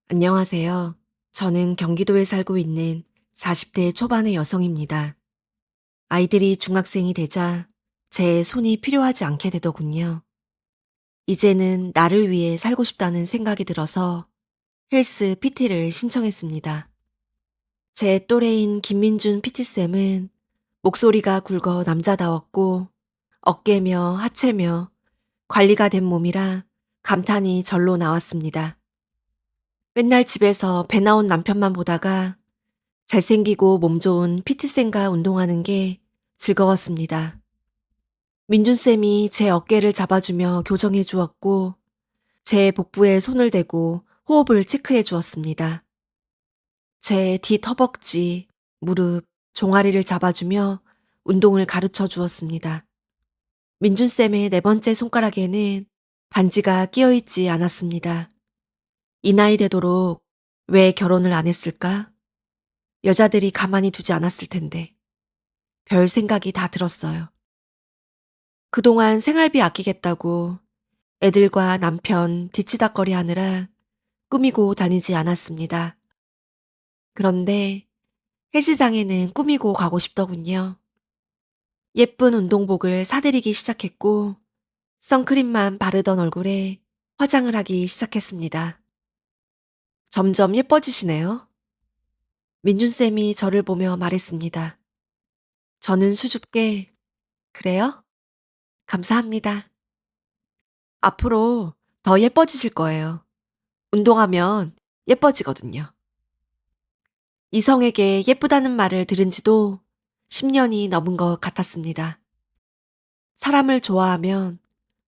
안녕하세요. 저는 경기도에 살고 있는 40대 초반의 여성입니다. 아이들이 중학생이 되자 제 손이 필요하지 않게 되더군요. 이제는 나를 위해 살고 싶다는 생각이 들어서 헬스 PT를 신청했습니다. 제 또래인 김민준 PT쌤은 목소리가 굵어 남자다웠고 어깨며 하체며 관리가 된 몸이라 감탄이 절로 나왔습니다. 맨날 집에서 배 나온 남편만 보다가 잘생기고 몸 좋은 PT쌤과 운동하는 게 즐거웠습니다. 민준쌤이 제 어깨를 잡아주며 교정해 주었고, 제 복부에 손을 대고 호흡을 체크해 주었습니다. 제 뒷허벅지, 무릎, 종아리를 잡아주며 운동을 가르쳐 주었습니다. 민준쌤의 네 번째 손가락에는 반지가 끼어 있지 않았습니다. 이 나이 되도록 왜 결혼을 안 했을까? 여자들이 가만히 두지 않았을 텐데. 별 생각이 다 들었어요. 그동안 생활비 아끼겠다고 애들과 남편 뒤치다꺼리 하느라 꾸미고 다니지 않았습니다. 그런데 헬스장에는 꾸미고 가고 싶더군요. 예쁜 운동복을 사들이기 시작했고 선크림만 바르던 얼굴에 화장을 하기 시작했습니다. 점점 예뻐지시네요. 민준쌤이 저를 보며 말했습니다. 저는 수줍게 그래요? 감사합니다. 앞으로 더 예뻐지실 거예요. 운동하면 예뻐지거든요. 이성에게 예쁘다는 말을 들은 지도 10년이 넘은 것 같았습니다. 사람을 좋아하면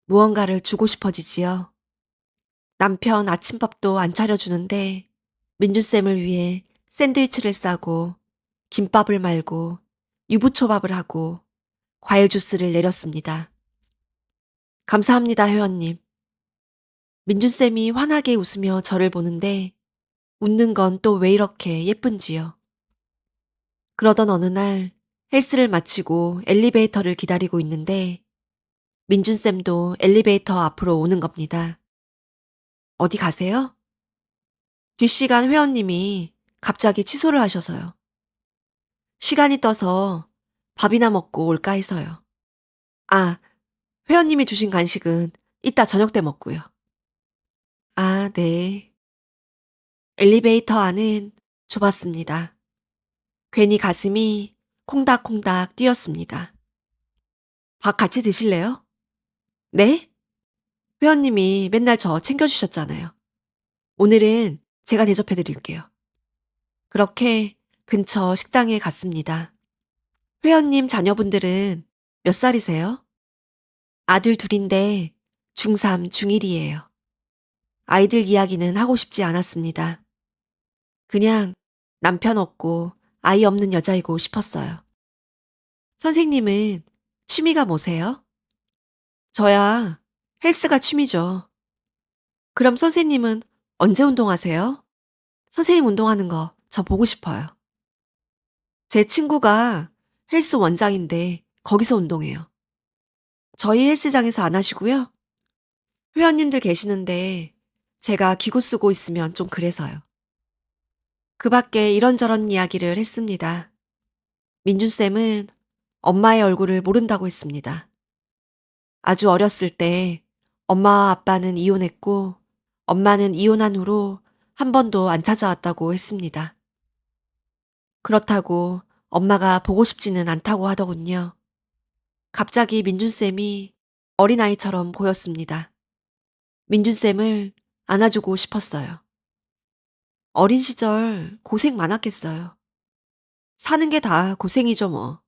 무언가를 주고 싶어지지요. 남편 아침밥도 안 차려주는데 민주쌤을 위해 샌드위치를 싸고 김밥을 말고 유부초밥을 하고 과일 주스를 내렸습니다. 감사합니다, 회원님. 민준쌤이 환하게 웃으며 저를 보는데 웃는 건 또 왜 이렇게 예쁜지요. 그러던 어느 날 헬스를 마치고 엘리베이터를 기다리고 있는데 민준쌤도 엘리베이터 앞으로 오는 겁니다. 어디 가세요? 뒷시간 회원님이 갑자기 취소를 하셔서요. 시간이 떠서 밥이나 먹고 올까 해서요. 아, 회원님이 주신 간식은 이따 저녁 때 먹고요. 아, 네. 엘리베이터 안은 좁았습니다. 괜히 가슴이 콩닥콩닥 뛰었습니다. 밥 같이 드실래요? 네? 회원님이 맨날 저 챙겨주셨잖아요. 오늘은 제가 대접해 드릴게요. 그렇게 근처 식당에 갔습니다. 회원님 자녀분들은 몇 살이세요? 아들 둘인데 중3, 중1이에요. 아이들 이야기는 하고 싶지 않았습니다. 그냥 남편 없고 아이 없는 여자이고 싶었어요. 선생님은 취미가 뭐세요? 저야 헬스가 취미죠. 그럼 선생님은 언제 운동하세요? 선생님 운동하는 거 저 보고 싶어요. 제 친구가 헬스 원장인데 거기서 운동해요. 저희 헬스장에서 안 하시고요. 회원님들 계시는데 제가 기구 쓰고 있으면 좀 그래서요. 그 밖에 이런저런 이야기를 했습니다. 민준쌤은 엄마의 얼굴을 모른다고 했습니다. 아주 어렸을 때 엄마와 아빠는 이혼했고 엄마는 이혼한 후로 한 번도 안 찾아왔다고 했습니다. 그렇다고 엄마가 보고 싶지는 않다고 하더군요. 갑자기 민준쌤이 어린아이처럼 보였습니다. 민준쌤을 안아주고 싶었어요. 어린 시절 고생 많았겠어요. 사는 게 다 고생이죠 뭐.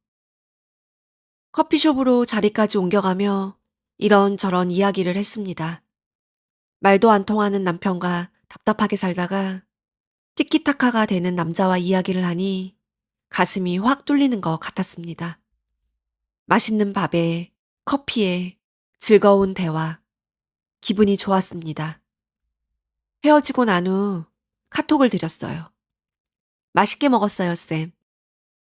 커피숍으로 자리까지 옮겨가며 이런저런 이야기를 했습니다. 말도 안 통하는 남편과 답답하게 살다가 티키타카가 되는 남자와 이야기를 하니 가슴이 확 뚫리는 것 같았습니다. 맛있는 밥에, 커피에, 즐거운 대화, 기분이 좋았습니다. 헤어지고 난 후 카톡을 드렸어요. 맛있게 먹었어요, 쌤.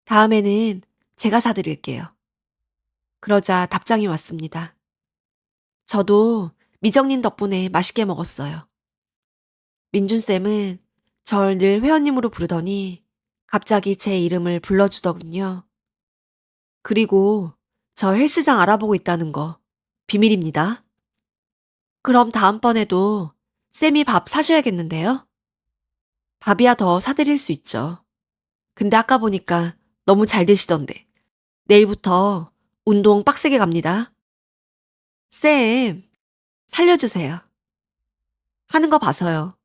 다음에는 제가 사드릴게요. 그러자 답장이 왔습니다. 저도 미정님 덕분에 맛있게 먹었어요. 민준쌤은 절 늘 회원님으로 부르더니 갑자기 제 이름을 불러주더군요. 그리고 저 헬스장 알아보고 있다는 거 비밀입니다. 그럼 다음번에도 쌤이 밥 사셔야겠는데요? 밥이야 더 사드릴 수 있죠. 근데 아까 보니까 너무 잘 되시던데. 내일부터 운동 빡세게 갑니다. 쌤, 살려주세요. 하는 거 봐서요.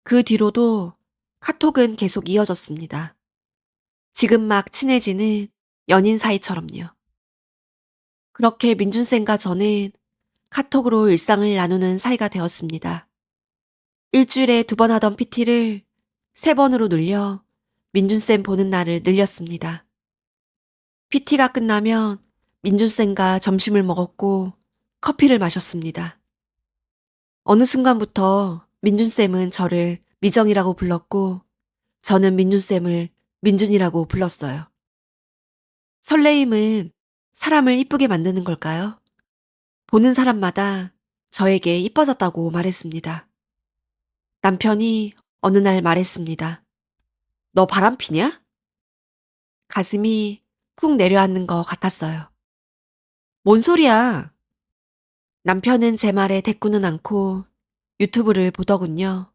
그 뒤로도 카톡은 계속 이어졌습니다. 지금 막 친해지는 연인 사이처럼요. 그렇게 민준쌤과 저는 카톡으로 일상을 나누는 사이가 되었습니다. 일주일에 2번 하던 PT를 3번으로 늘려 민준쌤 보는 날을 늘렸습니다. PT가 끝나면 민준쌤과 점심을 먹었고 커피를 마셨습니다. 어느 순간부터 민준쌤은 저를 미정이라고 불렀고 저는 민준쌤을 민준이라고 불렀어요. 설레임은 사람을 이쁘게 만드는 걸까요? 보는 사람마다 저에게 이뻐졌다고 말했습니다. 남편이 어느 날 말했습니다. 너 바람 피냐? 가슴이 쿵 내려앉는 것 같았어요. 뭔 소리야? 남편은 제 말에 대꾸는 않고 유튜브를 보더군요.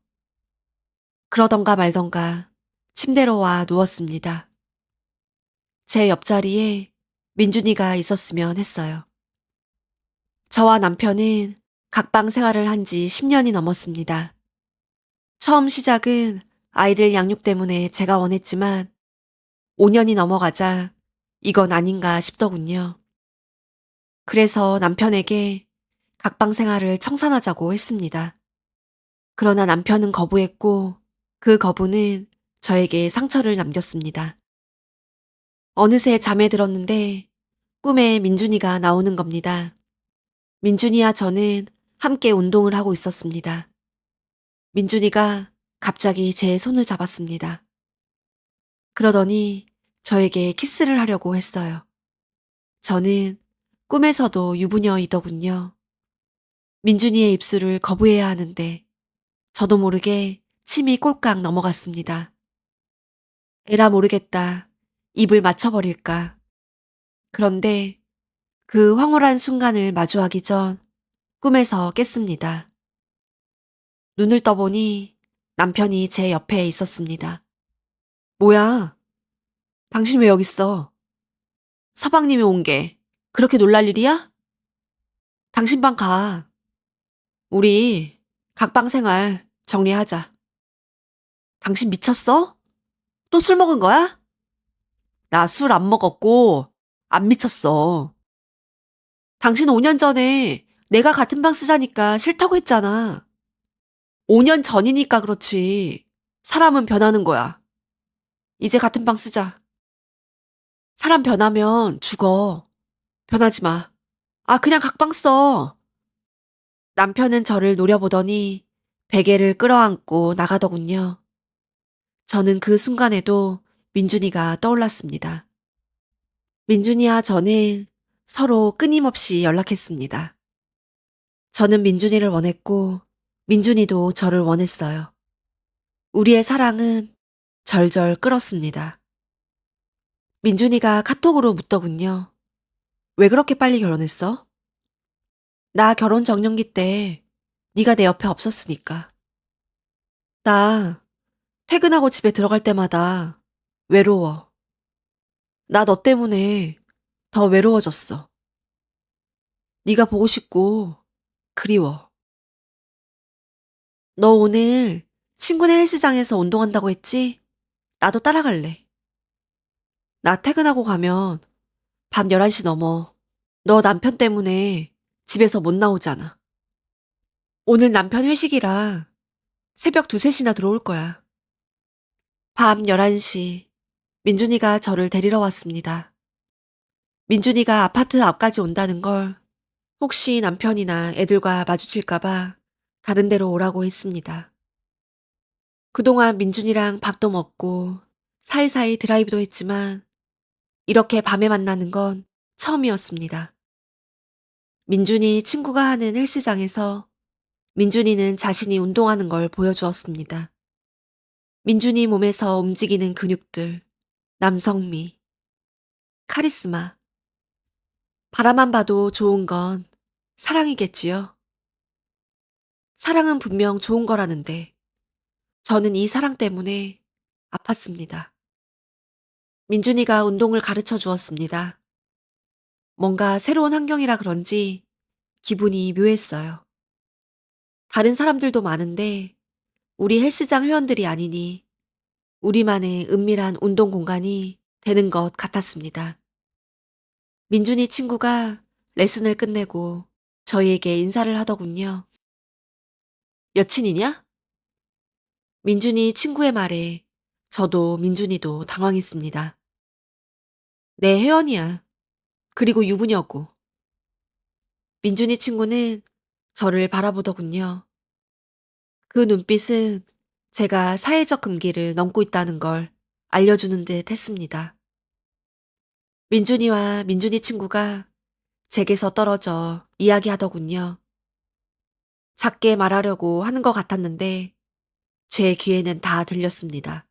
그러던가 말던가 침대로 와 누웠습니다. 제 옆자리에 민준이가 있었으면 했어요. 저와 남편은 각방 생활을 한 지 10년이 넘었습니다. 처음 시작은 아이들 양육 때문에 제가 원했지만 5년이 넘어가자 이건 아닌가 싶더군요. 그래서 남편에게 각방 생활을 청산하자고 했습니다. 그러나 남편은 거부했고 그 거부는 저에게 상처를 남겼습니다. 어느새 잠에 들었는데 꿈에 민준이가 나오는 겁니다. 민준이와 저는 함께 운동을 하고 있었습니다. 민준이가 갑자기 제 손을 잡았습니다. 그러더니 저에게 키스를 하려고 했어요. 저는 꿈에서도 유부녀이더군요. 민준이의 입술을 거부해야 하는데 저도 모르게 침이 꼴깍 넘어갔습니다. 에라 모르겠다. 입을 맞춰버릴까. 그런데 그 황홀한 순간을 마주하기 전 꿈에서 깼습니다. 눈을 떠보니 남편이 제 옆에 있었습니다. 뭐야? 당신 왜 여기 있어? 서방님이 온 게 그렇게 놀랄 일이야? 당신 방 가. 우리 각방 생활 정리하자. 당신 미쳤어? 또 술 먹은 거야? 나 술 안 먹었고 안 미쳤어. 당신 5년 전에 내가 같은 방 쓰자니까 싫다고 했잖아. 5년 전이니까 그렇지. 사람은 변하는 거야. 이제 같은 방 쓰자. 사람 변하면 죽어. 변하지 마. 아, 그냥 각방 써. 남편은 저를 노려보더니 베개를 끌어안고 나가더군요. 저는 그 순간에도 민준이가 떠올랐습니다. 민준이와 저는 서로 끊임없이 연락했습니다. 저는 민준이를 원했고 민준이도 저를 원했어요. 우리의 사랑은 절절 끓었습니다. 민준이가 카톡으로 묻더군요. 왜 그렇게 빨리 결혼했어? 나 결혼 정년기 때 네가 내 옆에 없었으니까. 나 퇴근하고 집에 들어갈 때마다 외로워. 나 너 때문에 더 외로워졌어. 네가 보고 싶고 그리워. 너 오늘 친구네 헬스장에서 운동한다고 했지? 나도 따라갈래. 나 퇴근하고 가면 밤 11시 넘어. 너 남편 때문에 집에서 못 나오잖아. 오늘 남편 회식이라 새벽 2, 3시나 들어올 거야. 밤 11시 민준이가 저를 데리러 왔습니다. 민준이가 아파트 앞까지 온다는 걸 혹시 남편이나 애들과 마주칠까봐 다른 데로 오라고 했습니다. 그동안 민준이랑 밥도 먹고 사이사이 드라이브도 했지만 이렇게 밤에 만나는 건 처음이었습니다. 민준이 친구가 하는 헬스장에서 민준이는 자신이 운동하는 걸 보여주었습니다. 민준이 몸에서 움직이는 근육들, 남성미, 카리스마. 바라만 봐도 좋은 건 사랑이겠지요. 사랑은 분명 좋은 거라는데 저는 이 사랑 때문에 아팠습니다. 민준이가 운동을 가르쳐 주었습니다. 뭔가 새로운 환경이라 그런지 기분이 묘했어요. 다른 사람들도 많은데 우리 헬스장 회원들이 아니니 우리만의 은밀한 운동 공간이 되는 것 같았습니다. 민준이 친구가 레슨을 끝내고 저희에게 인사를 하더군요. 여친이냐? 민준이 친구의 말에 저도 민준이도 당황했습니다. 내 회원이야. 그리고 유부녀고. 민준이 친구는 저를 바라보더군요. 그 눈빛은 제가 사회적 금기를 넘고 있다는 걸 알려주는 듯 했습니다. 민준이와 민준이 친구가 제게서 떨어져 이야기하더군요. 작게 말하려고 하는 것 같았는데 제 귀에는 다 들렸습니다.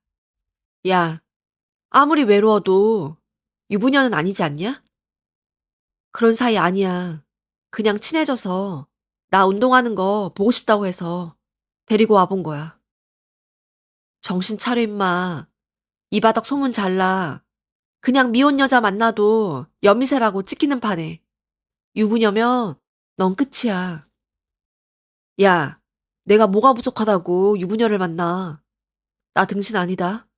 야, 아무리 외로워도 유부녀는 아니지 않냐? 그런 사이 아니야. 그냥 친해져서 나 운동하는 거 보고 싶다고 해서 데리고 와본 거야. 정신 차려 임마. 이 바닥 소문 잘 나. 그냥 미혼 여자 만나도 여미새라고 찍히는 판에. 유부녀면 넌 끝이야. 야, 내가 뭐가 부족하다고 유부녀를 만나. 나 등신 아니다.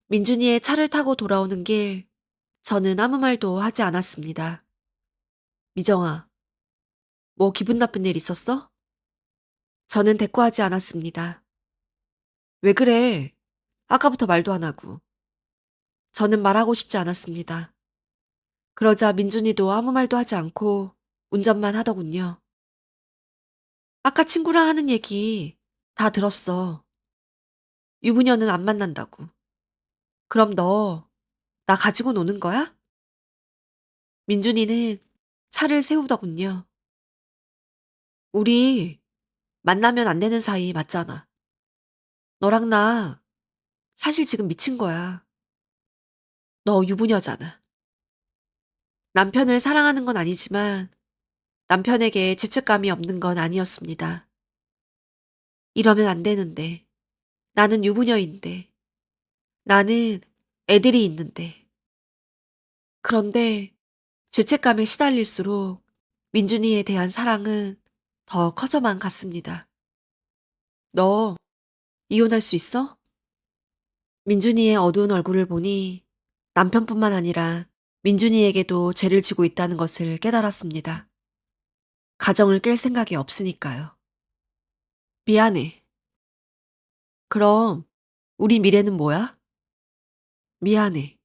민준이의 차를 타고 돌아오는 길, 저는 아무 말도 하지 않았습니다. 미정아, 뭐 기분 나쁜 일 있었어? 저는 대꾸하지 않았습니다. 왜 그래? 아까부터 말도 안 하고. 저는 말하고 싶지 않았습니다. 그러자 민준이도 아무 말도 하지 않고 운전만 하더군요. 아까 친구랑 하는 얘기 다 들었어. 유부녀는 안 만난다고. 그럼 너, 나 가지고 노는 거야? 민준이는 차를 세우더군요. 우리 만나면 안 되는 사이 맞잖아. 너랑 나 사실 지금 미친 거야. 너 유부녀잖아. 남편을 사랑하는 건 아니지만 남편에게 죄책감이 없는 건 아니었습니다. 이러면 안 되는데. 나는 유부녀인데. 나는 애들이 있는데. 그런데 죄책감에 시달릴수록 민준이에 대한 사랑은 더 커져만 갔습니다. 너 이혼할 수 있어? 민준이의 어두운 얼굴을 보니 남편뿐만 아니라 민준이에게도 죄를 지고 있다는 것을 깨달았습니다. 가정을 깰 생각이 없으니까요. 미안해. 그럼 우리 미래는 뭐야? 미안해.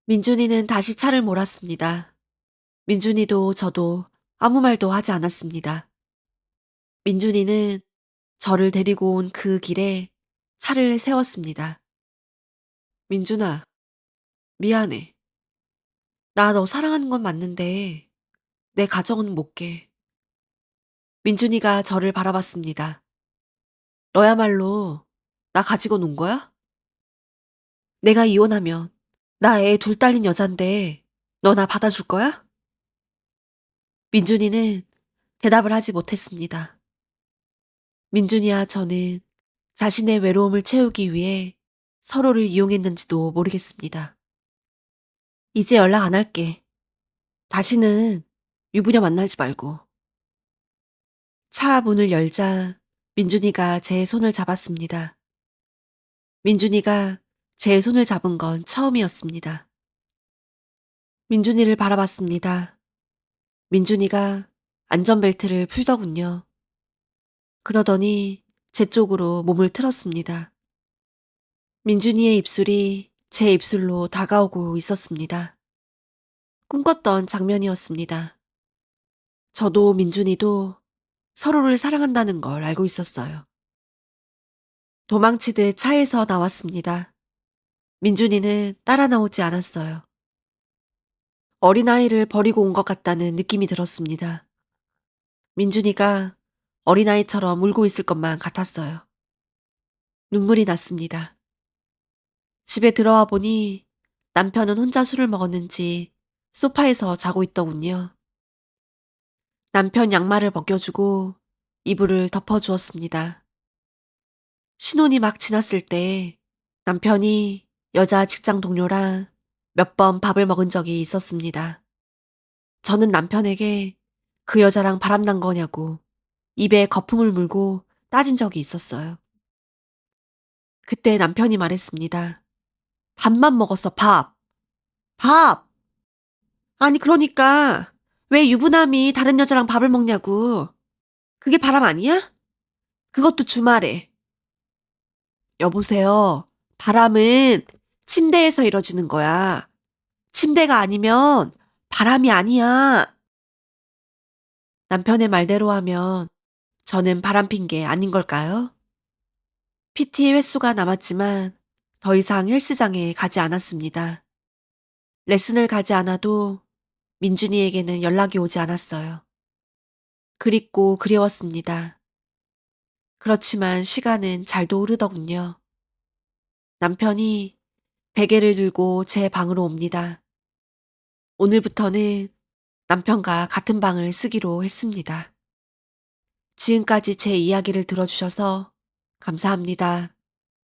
민준이는 다시 차를 몰았습니다. 민준이도 저도 아무 말도 하지 않았습니다. 민준이는 저를 데리고 온 그 길에 차를 세웠습니다. 민준아, 미안해. 나 너 사랑하는 건 맞는데 내 가정은 못 깨. 민준이가 저를 바라봤습니다. 너야말로 나 가지고 논 거야? 내가 이혼하면 나 애 둘 딸린 여잔데 너 나 받아줄 거야? 민준이는 대답을 하지 못했습니다. 민준이와 저는 자신의 외로움을 채우기 위해 서로를 이용했는지도 모르겠습니다. 이제 연락 안 할게. 다시는 유부녀 만나지 말고. 차 문을 열자 민준이가 제 손을 잡았습니다. 민준이가 제 손을 잡은 건 처음이었습니다. 민준이를 바라봤습니다. 민준이가 안전벨트를 풀더군요. 그러더니 제 쪽으로 몸을 틀었습니다. 민준이의 입술이 제 입술로 다가오고 있었습니다. 꿈꿨던 장면이었습니다. 저도 민준이도 서로를 사랑한다는 걸 알고 있었어요. 도망치듯 차에서 나왔습니다. 민준이는 따라 나오지 않았어요. 어린아이를 버리고 온 것 같다는 느낌이 들었습니다. 민준이가 어린아이처럼 울고 있을 것만 같았어요. 눈물이 났습니다. 집에 들어와 보니 남편은 혼자 술을 먹었는지 소파에서 자고 있더군요. 남편 양말을 벗겨주고 이불을 덮어주었습니다. 신혼이 막 지났을 때 남편이 여자 직장 동료랑 몇 번 밥을 먹은 적이 있었습니다. 저는 남편에게 그 여자랑 바람난 거냐고 입에 거품을 물고 따진 적이 있었어요. 그때 남편이 말했습니다. 밥만 먹었어, 밥. 밥! 아니, 그러니까 왜 유부남이 다른 여자랑 밥을 먹냐고. 그게 바람 아니야? 그것도 주말에. 여보세요. 바람은 침대에서 이뤄지는 거야. 침대가 아니면 바람이 아니야. 남편의 말대로 하면 저는 바람핀 게 아닌 걸까요? PT 횟수가 남았지만 더 이상 헬스장에 가지 않았습니다. 레슨을 가지 않아도 민준이에게는 연락이 오지 않았어요. 그립고 그리웠습니다. 그렇지만 시간은 잘도 흐르더군요. 남편이 베개를 들고 제 방으로 옵니다. 오늘부터는 남편과 같은 방을 쓰기로 했습니다. 지금까지 제 이야기를 들어주셔서 감사합니다.